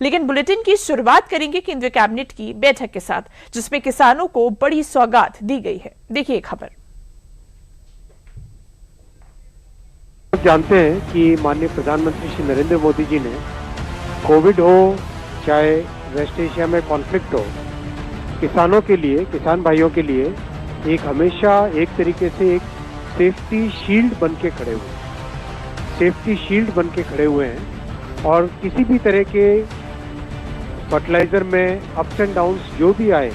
लेकिन बुलेटिन की शुरुआत करेंगे केंद्रीय कैबिनेट की बैठक के साथ, जिसमें किसानों को बड़ी सौगात दी गई है। देखिए खबर। आप जानते हैं कि माननीय प्रधानमंत्री श्री नरेंद्र मोदी जी ने कोविड हो चाहे वेस्ट एशिया में कॉन्फ्लिक्ट हो, किसानों के लिए, किसान भाइयों के लिए एक हमेशा एक तरीके से एक सेफ्टी शील्ड बन के खड़े हुए हैं। और किसी भी तरह के फर्टिलाइजर में अप्स एंड डाउन्स जो भी आए,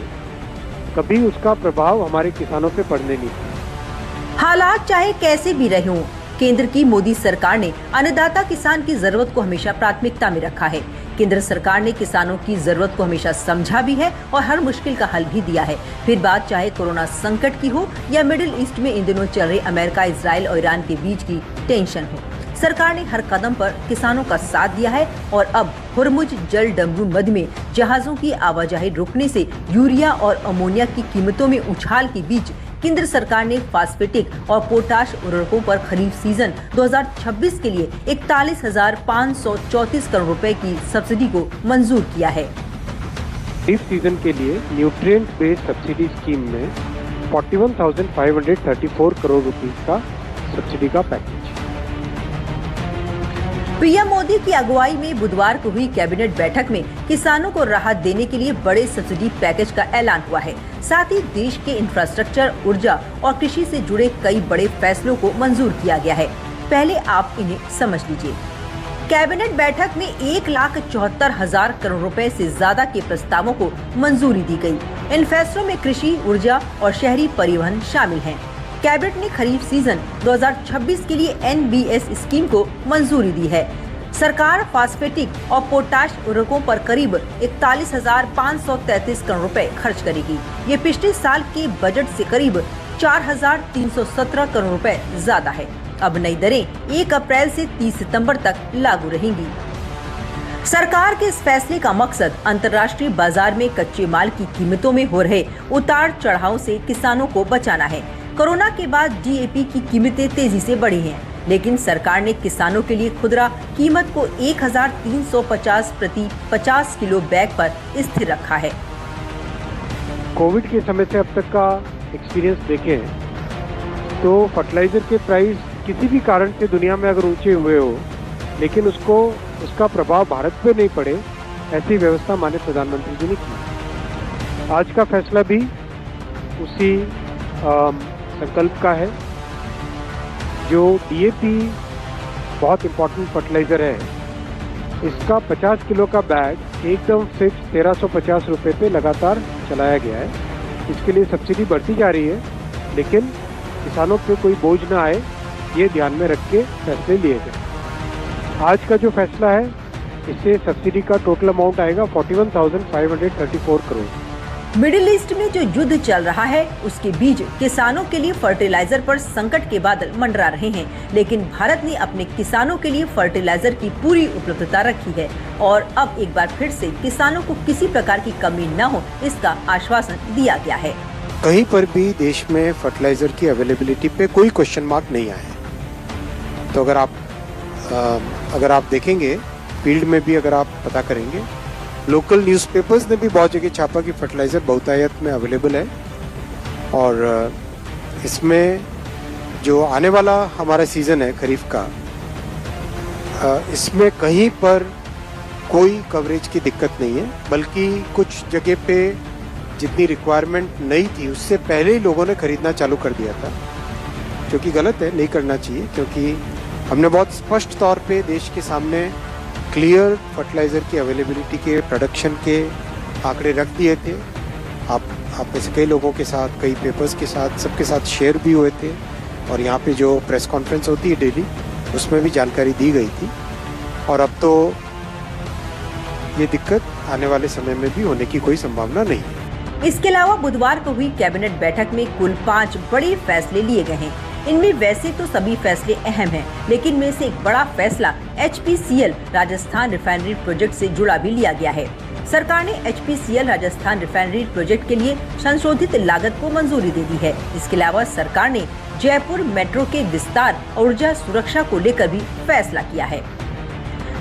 कभी उसका प्रभाव हमारे किसानों पे पड़ने नहीं दिया। हालात चाहे कैसे भी रहे हों, केंद्र की मोदी सरकार ने अन्नदाता किसान की जरूरत को हमेशा प्राथमिकता में रखा है। केंद्र सरकार ने किसानों की जरूरत को हमेशा समझा भी है और हर मुश्किल का हल भी दिया है। फिर बात चाहे कोरोना संकट की हो या मिडिल ईस्ट में इन दिनों चल रहे अमेरिका, इजराइल और ईरान के बीच की टेंशन हो, सरकार ने हर कदम पर किसानों का साथ दिया है। और अब हुरमुज जल डमरू मध्य में जहाजों की आवाजाही रुकने से यूरिया और अमोनिया की कीमतों में उछाल के बीच केंद्र सरकार ने फास्फेटिक और पोटाश उर्वरकों पर खरीफ सीजन 2026 के लिए 41,534 करोड़ रुपए की सब्सिडी को मंजूर किया है। खरीफ सीजन के लिए न्यूट्रिएंट बेस्ड सब्सिडी स्कीम में 41,534 करोड़ रुपीस का सब्सिडी का पैकेज। पीएम मोदी की अगुवाई में बुधवार को हुई कैबिनेट बैठक में किसानों को राहत देने के लिए बड़े सब्सिडी पैकेज का ऐलान हुआ है। साथ ही देश के इंफ्रास्ट्रक्चर, ऊर्जा और कृषि से जुड़े कई बड़े फैसलों को मंजूर किया गया है। पहले आप इन्हें समझ लीजिए। कैबिनेट बैठक में 1,74,000 करोड़ रुपए से ज्यादा के प्रस्तावों को मंजूरी दी गई। इन फैसलों में कृषि, ऊर्जा और शहरी परिवहन शामिल हैं। कैबिनेट ने खरीफ सीजन 2026 के लिए NBS स्कीम को मंजूरी दी है। सरकार फास्फेटिक और पोटाश उर्वरकों पर करीब 41,533 करोड़ रुपए खर्च करेगी। ये पिछले साल के बजट से करीब 4,317 करोड़ रुपए ज्यादा है। अब नई दरें 1 अप्रैल से 30 सितंबर तक लागू रहेंगी। सरकार के इस फैसले का मकसद अंतर्राष्ट्रीय बाजार में कच्चे माल की कीमतों में हो रहे उतार चढ़ाव से किसानों को बचाना है। कोरोना के बाद DAP की कीमतें तेजी से बढ़ी हैं, लेकिन सरकार ने किसानों के लिए खुदरा कीमत को 1,350 प्रति 50 किलो बैग पर स्थिर रखा है। कोविड के समय से अब तक का एक्सपीरियंस देखें तो फर्टिलाइजर के प्राइस किसी भी कारण से दुनिया में अगर ऊंचे हुए हो, लेकिन उसका प्रभाव भारत पे नहीं पड़े, ऐसी व्यवस्था माननीय प्रधानमंत्री जी ने की। आज का फैसला भी उसी संकल्प का है। जो DAP बहुत इम्पोर्टेंट फर्टिलाइजर है, इसका 50 किलो का बैग एकदम फिक्स 1,350 रुपये पे लगातार चलाया गया है। इसके लिए सब्सिडी बढ़ती जा रही है, लेकिन किसानों पे कोई बोझ ना आए, ये ध्यान में रख के फैसले लिए गए। आज का जो फैसला है, इससे सब्सिडी का टोटल अमाउंट आएगा 41,534 करोड़। मिडिल ईस्ट में जो युद्ध चल रहा है, उसके बीच किसानों के लिए फर्टिलाइजर पर संकट के बादल मंडरा रहे हैं, लेकिन भारत ने अपने किसानों के लिए फर्टिलाइजर की पूरी उपलब्धता रखी है और अब एक बार फिर से किसानों को किसी प्रकार की कमी न हो, इसका आश्वासन दिया गया है। कहीं पर भी देश में फर्टिलाइजर की अवेलेबिलिटी पे कोई क्वेश्चन मार्क नहीं आया है। तो अगर आप देखेंगे, फील्ड में भी अगर आप पता करेंगे, लोकल न्यूज़पेपर्स ने भी बहुत जगह छापा कि फर्टिलाइज़र बहुतायत में अवेलेबल है। और इसमें जो आने वाला हमारा सीज़न है खरीफ का, इसमें कहीं पर कोई कवरेज की दिक्कत नहीं है, बल्कि कुछ जगह पे जितनी रिक्वायरमेंट नहीं थी उससे पहले ही लोगों ने खरीदना चालू कर दिया था, जो कि गलत है, नहीं करना चाहिए। क्योंकि हमने बहुत स्पष्ट तौर पे देश के सामने क्लियर फर्टिलाइज़र की अवेलेबिलिटी के, प्रोडक्शन के आंकड़े रख दिए थे। आप में से कई लोगों के साथ, कई पेपर्स के साथ, सबके साथ शेयर भी हुए थे। और यहाँ पे जो प्रेस कॉन्फ्रेंस होती है डेली, उसमें भी जानकारी दी गई थी। और अब तो ये दिक्कत आने वाले समय में भी होने की कोई संभावना नहीं है। इसके अलावा बुधवार को हुई कैबिनेट बैठक में कुल 5 बड़े फैसले लिए गए हैं। इनमें वैसे तो सभी फैसले अहम हैं, लेकिन इनमें से एक बड़ा फैसला HPCL राजस्थान रिफाइनरी प्रोजेक्ट से जुड़ा भी लिया गया है। सरकार ने HPCL राजस्थान रिफाइनरी प्रोजेक्ट के लिए संशोधित लागत को मंजूरी दे दी है। इसके अलावा सरकार ने जयपुर मेट्रो के विस्तार और ऊर्जा सुरक्षा को लेकर भी फैसला किया है।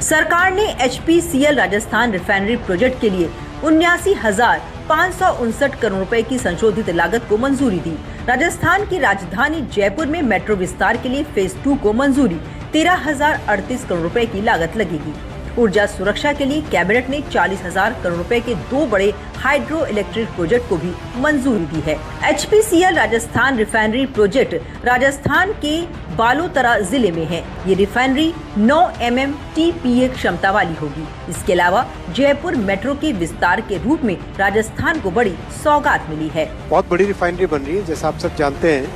सरकार ने HPCL राजस्थान रिफाइनरी प्रोजेक्ट के लिए 79,559 करोड़ रुपए की संशोधित लागत को मंजूरी दी। राजस्थान की राजधानी जयपुर में मेट्रो विस्तार के लिए फेज 2 को मंजूरी 13,038 करोड़ रुपए की लागत लगेगी। ऊर्जा सुरक्षा के लिए कैबिनेट ने 40,000 करोड़ रुपए के 2 बड़े हाइड्रो इलेक्ट्रिक प्रोजेक्ट को भी मंजूरी दी है। HPCL Rajasthan refinery project Rajasthan के बालोतरा जिले में है। ये रिफाइनरी 9 MMTPA क्षमता वाली होगी। इसके अलावा जयपुर मेट्रो के विस्तार के रूप में राजस्थान को बड़ी सौगात मिली है। बहुत बड़ी रिफाइनरी बन रही है। जैसा आप सब जानते हैं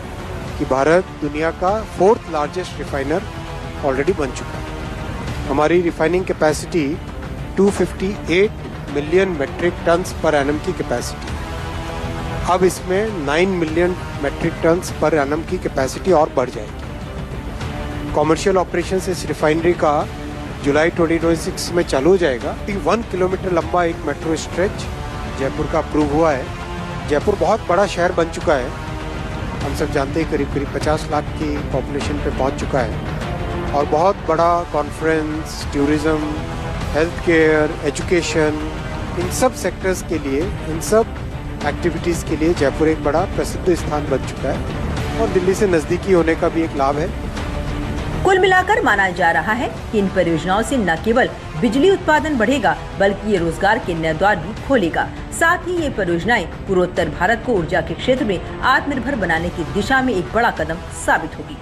कि भारत दुनिया का 4th लार्जेस्ट रिफाइनर ऑलरेडी बन चुका है। हमारी refining capacity 258 million metric tons per annum की कैपेसिटी। अब इसमें 9 million metric tons per annum की कैपेसिटी और बढ़ जाएगी। कॉमर्शियल ऑपरेशन इस रिफाइनरी का जुलाई 2026 में चालू हो जाएगा। 1 किलोमीटर लंबा एक मेट्रो स्ट्रेच जयपुर का अप्रूव हुआ है। जयपुर बहुत बड़ा शहर बन चुका है। हम सब जानते हैं करीब 50 लाख की पॉपुलेशन पे पहुंच चुका है और बहुत बड़ा conference, tourism, health care, education, इन सब सेक्टर्स के लिए, इन सब एक्टिविटीज़ के लिए जयपुर एक बड़ा प्रसिद्ध स्थान बन चुका है और दिल्ली से नज़दीकी होने का भी एक लाभ है। कुल मिलाकर माना जा रहा है कि इन परियोजनाओं से न केवल बिजली उत्पादन बढ़ेगा बल्कि ये रोजगार के नए द्वार भी खोलेगा। साथ ही ये परियोजनाएं पूर्वोत्तर भारत को ऊर्जा के क्षेत्र में आत्मनिर्भर बनाने की दिशा में एक बड़ा कदम साबित होगी।